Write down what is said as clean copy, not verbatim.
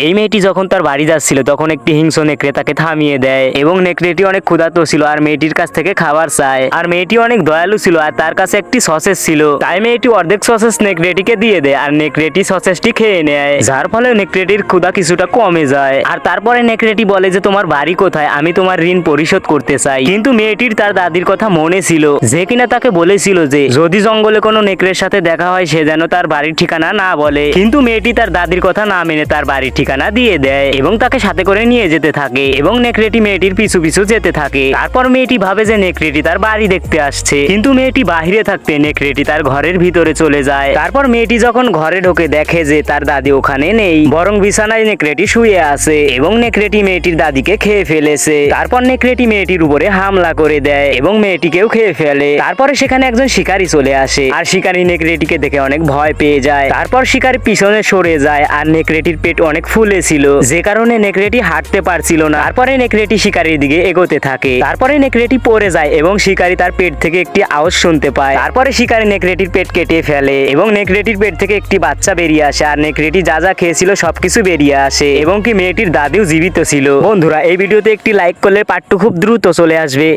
এই মেয়েটি যখন তার বাড়ি যাচ্ছিল তখন একটি হিংস্র নেকড়ে তাকে থামিয়ে দেয় এবং নেকড়েটি অনেক ক্ষুধার্ত ছিল আর মেয়েটির কাছ থেকে খাবার চায়। আর মেয়েটি অনেক দয়ালু ছিল আর তার কাছে একটি সসেস ছিল, তাই মেয়েটি অর্ধেক সসেস নেকড়েটিকে দিয়ে দেয় আর নেকড়েটি সসেসটি খেয়ে নেয়, যার ফলে নেকড়েটির ক্ষুধা কিছুটা কমে যায়। আর তারপরে নেকড়েটি বলে যে তোমার বাড়ি কোথায়, আমি তোমার ঋণ পরিশোধ করতে চাই। কিন্তু মেয়েটির তার দাদির কথা মনে ছিল, যে কিনা তাকে বলেছিল যে যদি জঙ্গলে কোনো নেকড়ের সাথে দেখা হয় সে যেন তার বাড়ির ঠিকানা না বলে। কিন্তু মেয়েটি তার দাদির কথা না মেনে তার বাড়ির ঠিকানা দিয়ে দেয় এবং তাকে সাথে করে নিয়ে যেতে থাকে এবং নেকড়েটি মেয়েটির পিছু পিছু যেতে থাকে। তারপর মেয়েটি ভাবে যে নেকড়েটি তার বাড়ি দেখতে আসছে, কিন্তু মেয়েটি বাহিরে থাকতে নেকড়েটি তার ঘরের ভিতরে চলে যায়। তারপর মেয়েটি যখন ঘরে ঢোকে দেখে যে তার দাদি ওখানে নেই, বরং বিছানায় নেকড়েটি শুয়ে আছে এবং নেকড়েটি মেয়েটির দাদিকে খেয়ে ফেলেছে। তারপর নেকড়েটি মেয়েটির উপরে হামলা করে দেয় এবং মেয়েটিকেও খেয়ে ফেলে। তারপরে সেখানে একজন শিকারী চলে আসে আর শিকারী নেকড়েটিকে দেখে অনেক ভয় পেয়ে যায়। তারপর শিকারী পিছনে সরে যায় আর নেকড়েটির পেট অনেক ফুলেছিল, যে কারণে নেকড়েটি হাঁটতে পারছিল না। তারপরে নেকড়েটি শিকারীর দিকে এগোতে থাকে। তারপরে নেকড়েটি পড়ে যায় এবং শিকারী তার পেট থেকে একটি আওয়াজ শুনতে পায়। তারপরে শিকারী নেকড়েটির পেট কেটে ফেলে এবং নেকড়েটির পেট থেকে একটি বাচ্চা বেরিয়ে আসে আর নেকড়েটি যা যা খেয়েছিল সবকিছু বেরিয়ে আসে এবং কি মেয়েটির দাদিও জীবিত ছিল। বন্ধুরা, এই ভিডিওতে একটি লাইক করলে পার্ট 2 খুব দ্রুত চলে আসবে।